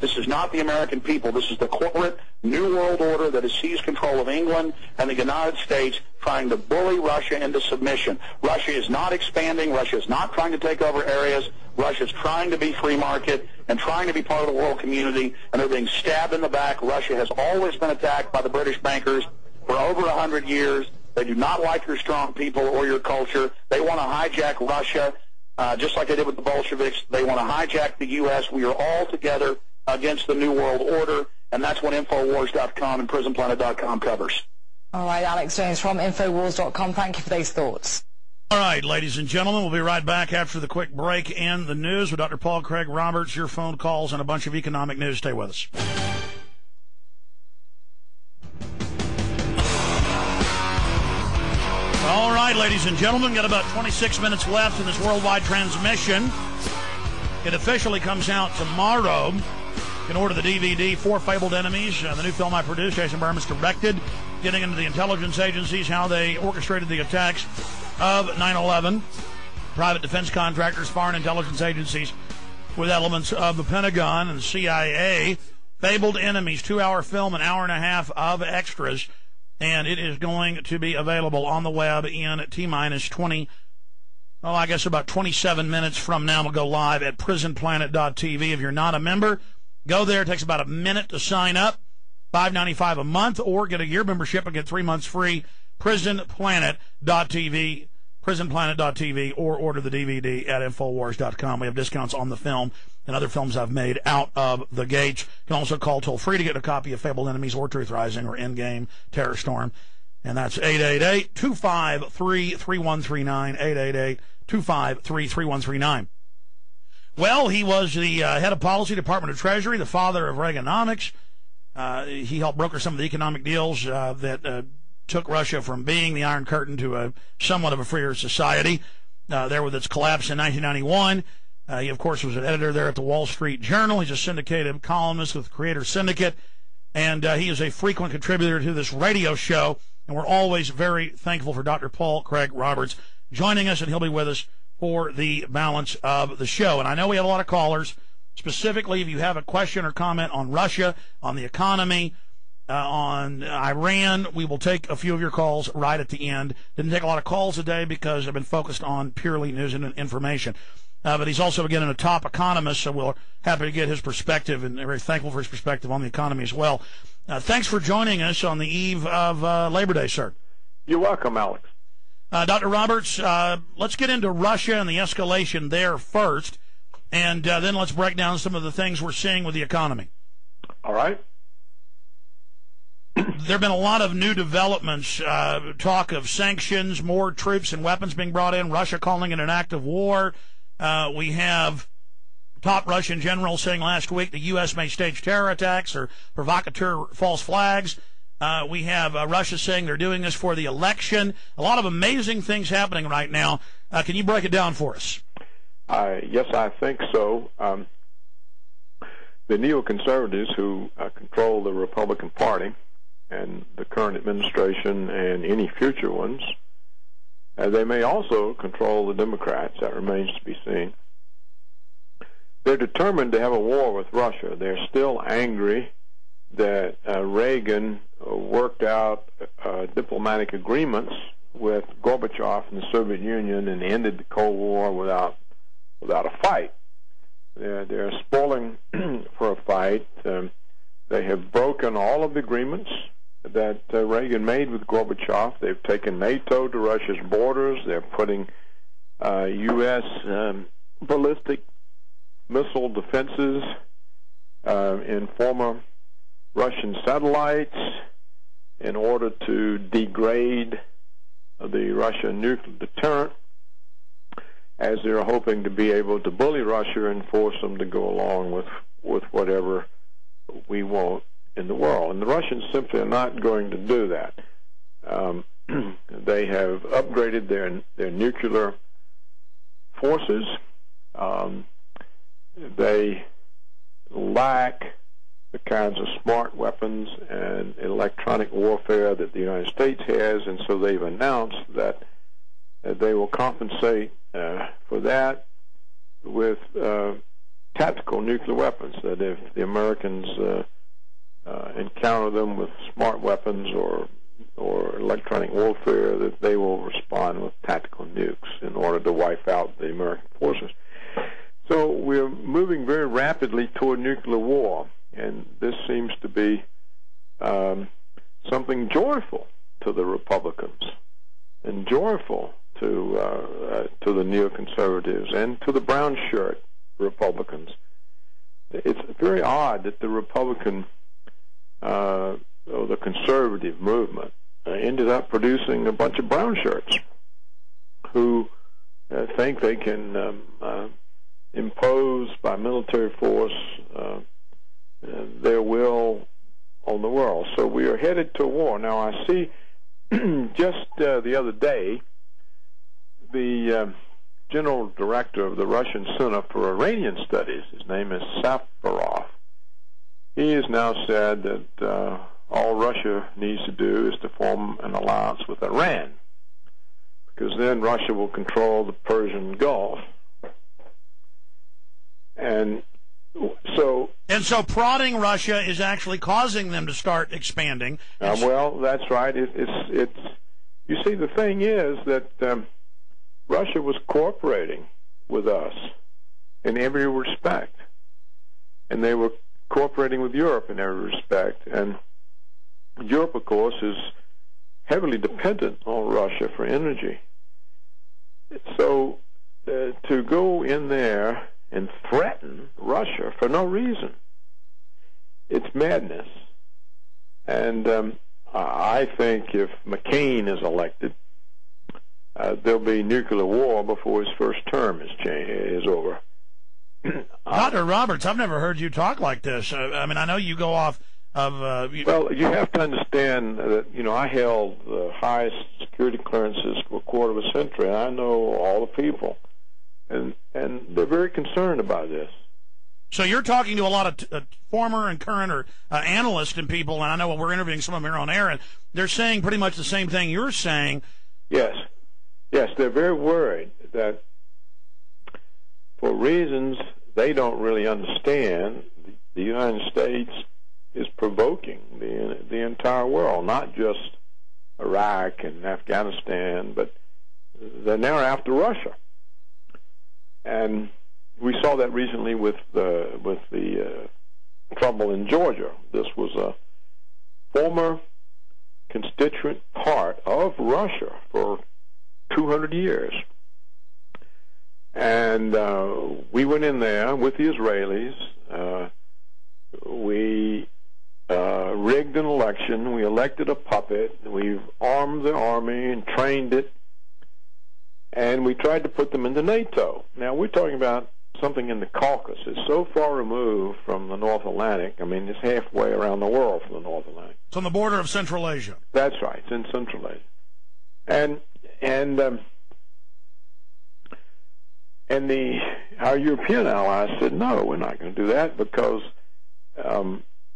This is not the American people. This is the corporate New World Order that has seized control of England and the United States, trying to bully Russia into submission. Russia is not expanding. Russia is not trying to take over areas. Russia is trying to be free market and trying to be part of the world community, and they're being stabbed in the back. Russia has always been attacked by the British bankers for over 100 years. They do not like your strong people or your culture. They want to hijack Russia, just like they did with the Bolsheviks. They want to hijack the U.S. We are all together against the New World Order, and that's what Infowars.com and PrisonPlanet.com covers. All right, Alex Jones from Infowars.com. Thank you for those thoughts. All right, ladies and gentlemen, we'll be right back after the quick break and the news with Dr. Paul Craig Roberts, your phone calls, and a bunch of economic news. Stay with us. All right, ladies and gentlemen, got about 26 minutes left in this worldwide transmission. It officially comes out tomorrow. You can order the DVD, Four Fabled Enemies, the new film I produced, Jason Berman's directed, getting into the intelligence agencies, how they orchestrated the attacks of 9/11, private defense contractors, foreign intelligence agencies with elements of the Pentagon and the CIA. Fabled Enemies, 2-hour film, an hour and a half of extras, and it is going to be available on the web in T-minus 20, well, I guess about 27 minutes from now. We'll go live at prisonplanet.tv. If you're not a member, go there. It takes about a minute to sign up, $5.95 a month, or get a year membership and get 3 months free. prisonplanet.tv, prisonplanet.tv, or order the DVD at Infowars.com. We have discounts on the film and other films I've made out of the gates. You can also call toll-free to get a copy of Fabled Enemies or Truth Rising or Endgame, Terror Storm. And that's 888-253-3139, 888-253-3139. Well, he was the head of policy, Department of Treasury, the father of Reaganomics. He helped broker some of the economic deals that took Russia from being the Iron Curtain to a somewhat of a freer society there with its collapse in 1991. He, of course, was an editor there at the Wall Street Journal. He's a syndicated columnist with Creator Syndicate, and he is a frequent contributor to this radio show, and we're always very thankful for Dr. Paul Craig Roberts joining us, and he'll be with us for the balance of the show. And I know we have a lot of callers. Specifically, if you have a question or comment on Russia, on the economy, on Iran, we will take a few of your calls right at the end. Didn't take a lot of calls today because I've been focused on purely news and information. But he's also, again, a top economist, so we're happy to get his perspective, and very thankful for his perspective on the economy as well. Thanks for joining us on the eve of Labor Day, sir. You're welcome, Alex. Dr. Roberts, let's get into Russia and the escalation there first, and then let's break down some of the things we're seeing with the economy. All right. There have been a lot of new developments, talk of sanctions, more troops and weapons being brought in, Russia calling it an act of war. We have top Russian generals saying last week the U.S. may stage terror attacks or provocateur false flags. We have Russia saying they're doing this for the election. A lot of amazing things happening right now. Can you break it down for us? Yes, I think so. The neoconservatives who control the Republican Party and the current administration and any future ones, they may also control the Democrats. That remains to be seen. They're determined to have a war with Russia. They're still angry that Reagan worked out diplomatic agreements with Gorbachev and the Soviet Union and ended the Cold War without a fight. They're spoiling for a fight. They have broken all of the agreements that Reagan made with Gorbachev. They've taken NATO to Russia's borders. They're putting U.S. ballistic missile defenses in former Russian satellites in order to degrade the Russian nuclear deterrent, as they're hoping to be able to bully Russia and force them to go along with whatever we want in the world. And the Russians simply are not going to do that. They have upgraded their nuclear forces. They lack the kinds of smart weapons and electronic warfare that the United States has, and so they've announced that they will compensate for that with tactical nuclear weapons, that if the Americans encounter them with smart weapons or electronic warfare, that they will respond with tactical nukes in order to wipe out the American forces. So we're moving very rapidly toward nuclear war, and this seems to be something joyful to the Republicans and joyful to the neoconservatives and to the brown shirt Republicans. It's very odd that the Republican or the conservative movement ended up producing a bunch of brown shirts who think they can impose by military force their will on the world. So we are headed to war. Now I see just the other day the general director of the Russian Center for Iranian Studies, his name is Safarov, he has now said that all Russia needs to do is to form an alliance with Iran, because then Russia will control the Persian Gulf. And so prodding Russia is actually causing them to start expanding. Well, that's right. It's you see, the thing is that Russia was cooperating with us in every respect, and they were cooperating with Europe in every respect. And Europe, of course, is heavily dependent on Russia for energy. So to go in there and threaten Russia for no reason, it's madness. And I think if McCain is elected, there'll be nuclear war before his first term is over. Dr. Roberts, I've never heard you talk like this. I mean, I know you go off of... Well, you have to understand that, I held the highest security clearances for a quarter of a century, and I know all the people. And they're very concerned about this. So you're talking to a lot of former and current or analysts and people, and I know we're interviewing some of them here on air, and they're saying pretty much the same thing you're saying. Yes, they're very worried that for reasons they don't really understand, the United States is provoking the entire world, not just Iraq and Afghanistan, but they're now after Russia. And we saw that recently with the trouble in Georgia. This was a former constituent part of Russia for 200 years. And we went in there with the Israelis. We rigged an election. We elected a puppet. We've armed the army and trained it. And we tried to put them into NATO. Now, we're talking about something in the Caucasus. It's so far removed from the North Atlantic. I mean, it's halfway around the world from the North Atlantic. It's on the border of Central Asia. That's right. It's in Central Asia. And our European allies said, no, we're not going to do that, because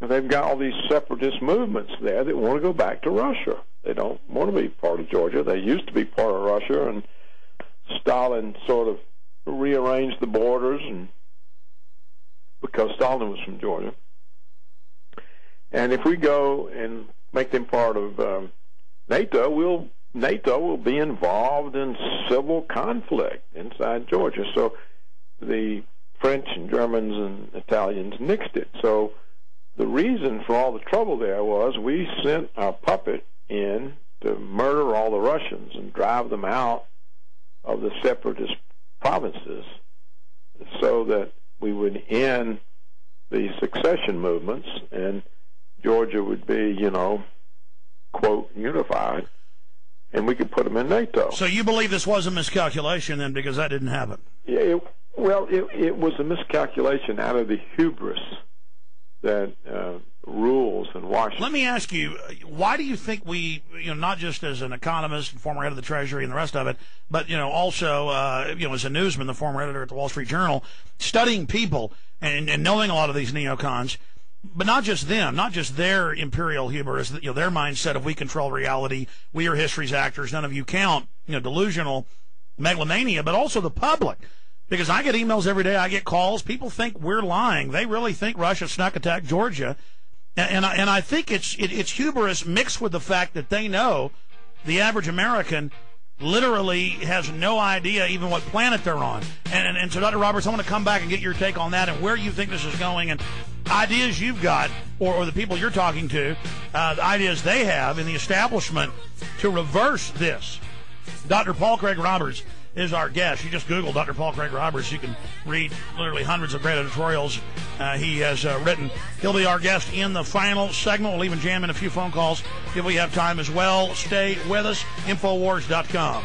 they've got all these separatist movements there that want to go back to Russia. They don't want to be part of Georgia. They used to be part of Russia, and Stalin sort of rearranged the borders, and because Stalin was from Georgia. And if we go and make them part of NATO, NATO will be involved in civil conflict inside Georgia. So the French and Germans and Italians nixed it. So the reason for all the trouble there was we sent our puppet in to murder all the Russians and drive them out of the separatist provinces so that we would end the succession movements and Georgia would be, quote, unified, and we could put them in NATO. So you believe this was a miscalculation then, because that didn't happen? Yeah, it was a miscalculation out of the hubris that rules in Washington. Let me ask you, why do you think we, not just as an economist and former head of the Treasury and the rest of it, but, also, as a newsman, the former editor at the Wall Street Journal, studying people and knowing a lot of these neocons, but not just them, not just their imperial hubris, their mindset of we control reality, we are history's actors, none of you count, delusional megalomania, but also the public. Because I get emails every day, I get calls. People think we're lying. They really think Russia snuck attacked Georgia. And I think it's hubris mixed with the fact that they know the average American literally has no idea even what planet they're on. And so, Dr. Roberts, I want to come back and get your take on that and where you think this is going and ideas you've got or the people you're talking to, the ideas they have in the establishment to reverse this. Dr. Paul Craig Roberts is our guest. You just Google Dr. Paul Craig Roberts. You can read literally hundreds of great editorials he has written. He'll be our guest in the final segment. We'll even jam in a few phone calls if we have time as well. Stay with us. Infowars.com.